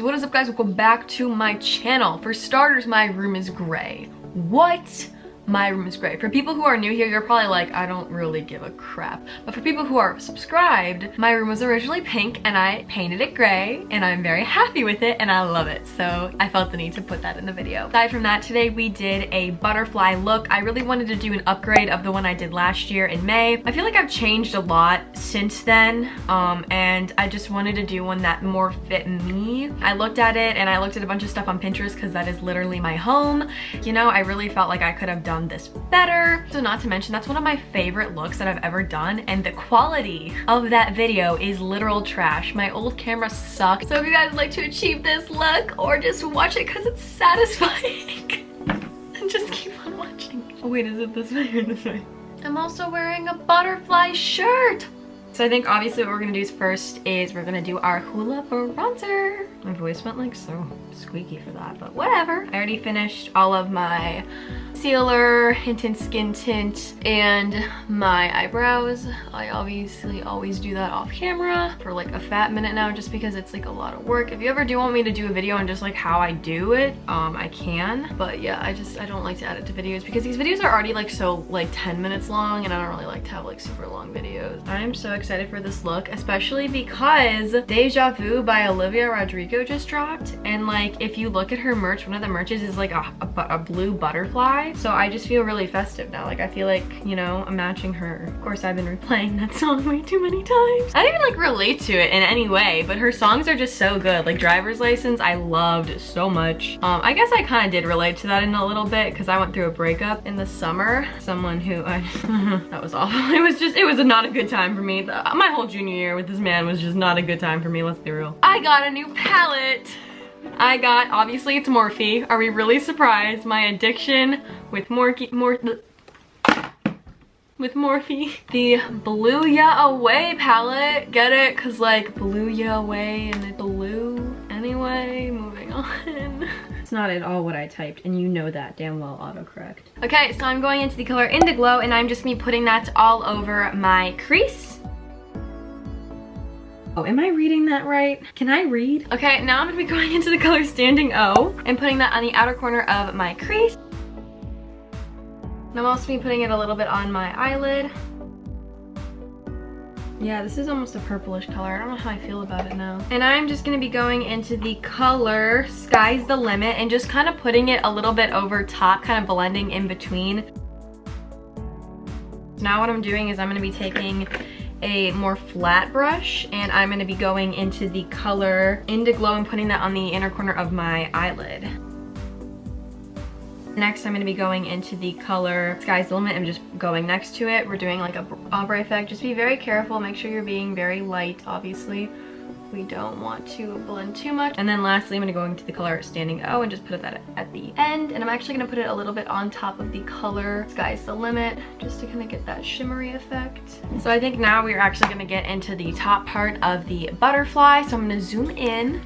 what is up guys, welcome back to my channel. For starters, my room is gray. What? My room is gray. For people who are new here, you're probably like, I don't really give a crap. But for people who are subscribed, my room was originally pink and I painted it gray and I'm very happy with it and I love it. So I felt the need to put that in the video. Aside from that, today we did a butterfly look. I really wanted to do an upgrade of the one I did last year in May. I feel like I've changed a lot since then and I just wanted to do one that more fit me. I looked at it and I looked at a bunch of stuff on Pinterest because that is literally my home. You know, I really felt like I could have done this better. So not to mention, that's one of my favorite looks that I've ever done, and the quality of that video is literal trash. My old camera sucks. So if you guys would like to achieve this look or just watch it because it's satisfying and just keep on watching. Oh wait, is it this way or this way? I'm also wearing a butterfly shirt. So I think obviously what we're gonna do first is we're gonna do our Hoola bronzer. My voice went like so squeaky for that, but whatever. I already finished all of my sealer, hint and skin tint, and my eyebrows. I obviously always do that off camera for like a fat minute now just because it's like a lot of work. If you ever do want me to do a video on just like how I do it, I can. But yeah, I don't like to add it to videos because these videos are already like so like 10 minutes long and I don't really like to have like super long videos. I'm so excited for this look, especially because Deja Vu by Olivia Rodrigo just dropped, and like if you look at her merch, one of the merches is like a blue butterfly, so I just feel really festive now. Like I feel like, you know, I'm matching her. Of course I've been replaying that song way too many times. I don't even like relate to it in any way, but her songs are just so good. Like Driver's License I loved so much. I guess I kind of did relate to that in a little bit because I went through a breakup in the summer. Someone who that was awful. It was not a good time for me. My whole junior year with this man was just not a good time for me, let's be real. I got a new palette. Obviously it's Morphe. Are we really surprised? My addiction with Morphe. The Blue Ya Away palette. Get it? Cause like Blue Ya Away and it's blue. Anyway, moving on. It's not at all what I typed, and you know that damn well, autocorrect. Okay, so I'm going into the color Indiglo, and I'm just gonna be putting that all over my crease. Oh, am I reading that right? Can I read? Okay, now I'm gonna be going into the color Standing O and putting that on the outer corner of my crease. And I'm also gonna be putting it a little bit on my eyelid. Yeah, this is almost a purplish color. I don't know how I feel about it now. And I'm just gonna be going into the color Sky's the Limit and just kind of putting it a little bit over top, kind of blending in between. Now what I'm doing is I'm gonna be taking a more flat brush and I'm going to be going into the color Indiglo and putting that on the inner corner of my eyelid. Next I'm going to be going into the color Sky's the Limit and just going next to it. We're doing like a ombre effect. Just be very careful, make sure you're being very light, obviously. We don't want to blend too much. And then lastly, I'm going to go into the color Standing O and just put that at the end. And I'm actually going to put it a little bit on top of the color Sky's the Limit, just to kind of get that shimmery effect. So I think now we're actually going to get into the top part of the butterfly. So I'm going to zoom in.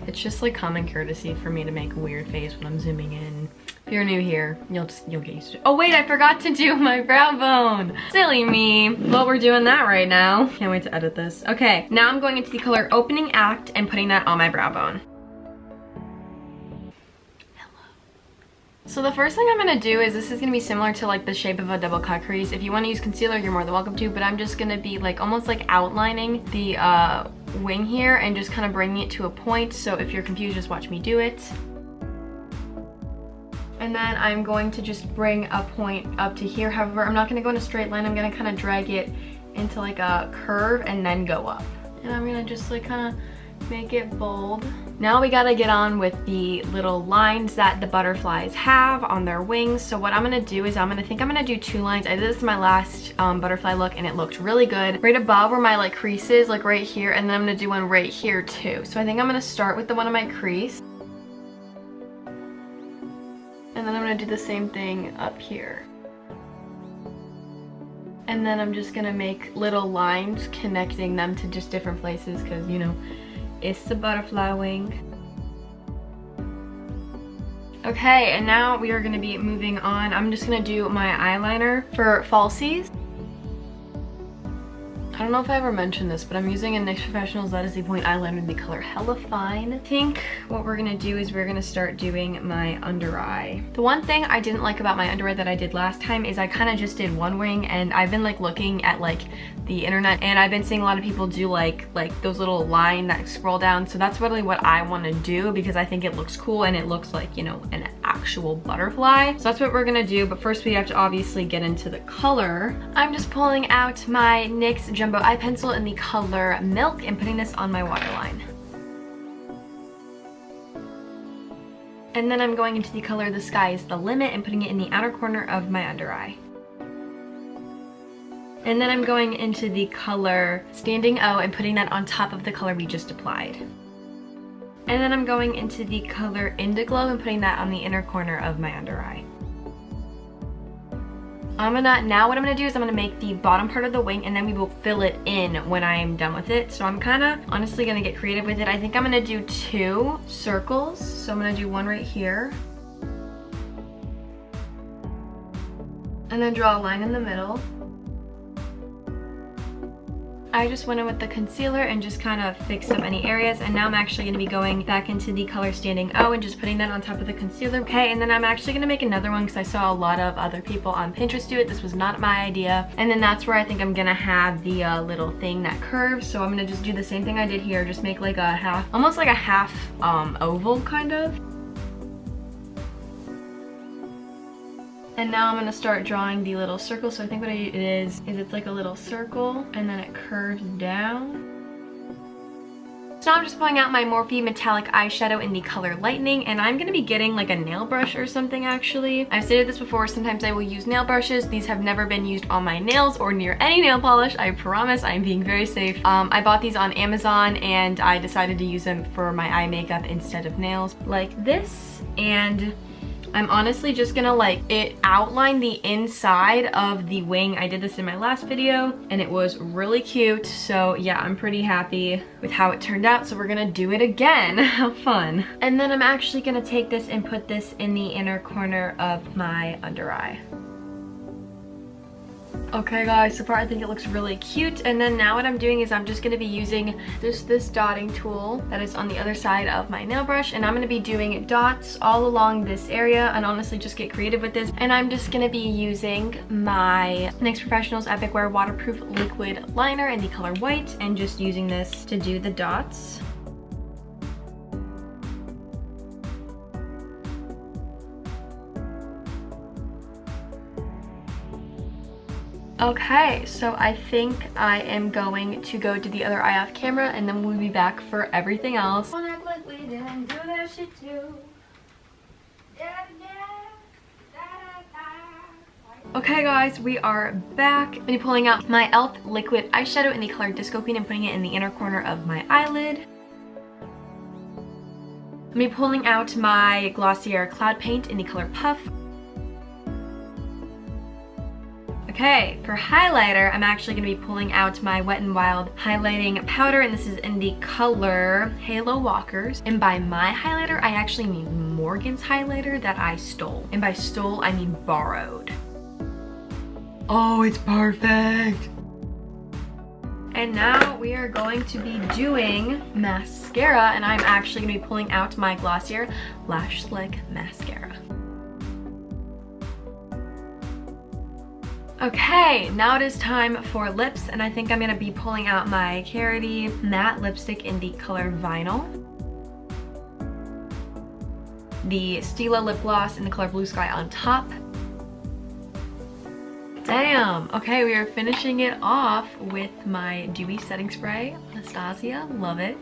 It's just like common courtesy for me to make a weird face when I'm zooming in. If you're new here, you'll get used to it. Oh wait, I forgot to do my brow bone. Silly me. Well, we're doing that right now. Can't wait to edit this. Okay, now I'm going into the color Opening Act and putting that on my brow bone. So the first thing I'm gonna do is, this is gonna be similar to like the shape of a double cut crease. If you wanna use concealer, you're more than welcome to, but I'm just gonna be like almost like outlining the wing here and just kind of bringing it to a point. So if you're confused, just watch me do it. And then I'm going to just bring a point up to here. However, I'm not gonna go in a straight line. I'm gonna kind of drag it into like a curve and then go up. And I'm gonna just like kind of make it bold. Now we gotta get on with the little lines that the butterflies have on their wings. So what I'm gonna do is I'm gonna do 2 lines. I did this in my last butterfly look and it looked really good. Right above where my like crease is, like right here, and then I'm gonna do one right here too. So I think I'm gonna start with the one on my crease. And then I'm gonna do the same thing up here. And then I'm just gonna make little lines connecting them to just different places because, you know, it's the butterfly wing. Okay, and now we are gonna be moving on. I'm just gonna do my eyeliner for falsies. I don't know if I ever mentioned this, but I'm using a NYX Professional Zesty Point eyeliner in the color Hella Fine. I think what we're gonna do is we're gonna start doing my under eye. The one thing I didn't like about my under eye that I did last time is I kind of just did one wing, and I've been like looking at like the internet, and I've been seeing a lot of people do like those little line that scroll down. So that's really what I want to do because I think it looks cool and it looks like, you know, an actual butterfly. So that's what we're gonna do, but first we have to obviously get into the color. I'm just pulling out my NYX Jumbo Eye Pencil in the color Milk and putting this on my waterline. And then I'm going into the color The Sky is the Limit and putting it in the outer corner of my under eye. And then I'm going into the color Standing O and putting that on top of the color we just applied. And then I'm going into the color Indiglow and putting that on the inner corner of my under eye. Now what I'm gonna do is I'm gonna make the bottom part of the wing, and then we will fill it in when I'm done with it. So I'm kinda honestly gonna get creative with it. I think I'm gonna do 2 circles. So I'm gonna do one right here. And then draw a line in the middle. I just went in with the concealer and just kind of fixed up any areas, and now I'm actually going to be going back into the color Standing O and just putting that on top of the concealer. Okay, and then I'm actually going to make another one because I saw a lot of other people on Pinterest do it. This was not my idea. And then that's where I think I'm going to have the little thing that curves. So I'm going to just do the same thing I did here, just make like a half, almost like a half oval kind of. And now I'm gonna start drawing the little circle. So I think what it is it's like a little circle and then it curves down. So now I'm just pulling out my Morphe metallic eyeshadow in the color Lightning, and I'm gonna be getting like a nail brush or something actually. I've stated this before, sometimes I will use nail brushes. These have never been used on my nails or near any nail polish, I promise. I'm being very safe. I bought these on Amazon and I decided to use them for my eye makeup instead of nails like this. And I'm honestly just gonna outline the inside of the wing. I did this in my last video and it was really cute. So yeah, I'm pretty happy with how it turned out. So we're gonna do it again. How fun. And then I'm actually gonna take this and put this in the inner corner of my under eye. Okay guys, so far I think it looks really cute. And then now what I'm doing is I'm just going to be using this dotting tool that is on the other side of my nail brush, and I'm going to be doing dots all along this area and honestly just get creative with this. And I'm just going to be using my NYX Professionals Epic Wear Waterproof Liquid Liner in the color White and just using this to do the dots. Okay, so I think I am going to go to the other eye off camera and then we'll be back for everything else. Okay guys, we are back. I'm pulling out my e.l.f. liquid eyeshadow in the color Disco Queen and putting it in the inner corner of my eyelid. I'm pulling out my Glossier Cloud Paint in the color Puff. Okay, for highlighter, I'm actually going to be pulling out my Wet n Wild highlighting powder, and this is in the color Halo Walkers. And by my highlighter, I actually mean Morgan's highlighter that I stole. And by stole, I mean borrowed. Oh, it's perfect! And now we are going to be doing mascara, and I'm actually going to be pulling out my Glossier Lash Slick Mascara. Okay, now it is time for lips, and I think I'm gonna be pulling out my Karity matte lipstick in the color Vinyl, the Stila lip gloss in the color Blue Sky on top. Damn! Okay, we are finishing it off with my dewy setting spray, Anastasia, love it.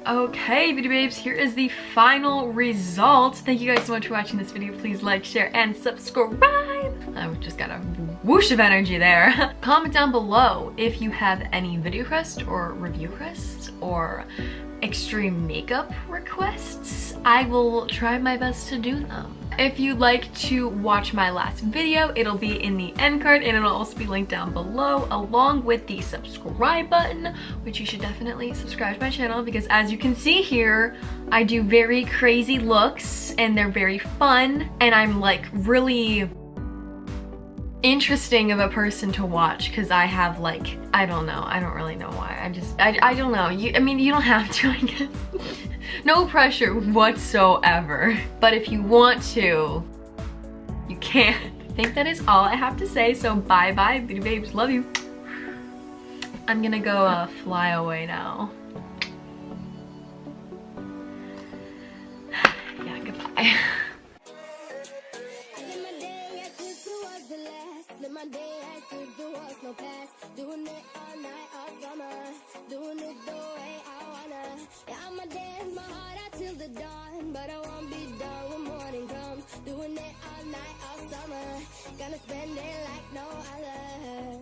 Okay, beauty babes, here is the final result. Thank you guys so much for watching this video. Please like, share, and subscribe. I just got a whoosh of energy there. Comment down below if you have any video requests or review requests or extreme makeup requests. I will try my best to do them. If you'd like to watch my last video, it'll be in the end card and it'll also be linked down below along with the subscribe button, which you should definitely subscribe to my channel because as you can see here, I do very crazy looks and they're very fun and I'm like really interesting of a person to watch because I have like, I don't know, I don't really know why. I don't know. I mean, you don't have to, I guess. No pressure whatsoever. But if you want to, you can. I think that is all I have to say, so bye-bye, beauty babes. Love you. I'm gonna go fly away now. Yeah, goodbye. My day as if there was no past. Doing it all night, all summer. Doing it the way I wanna. Yeah, I'ma dance my heart out till the dawn. But I won't be done when morning comes. Doing it all night, all summer. Gonna spend it like no other.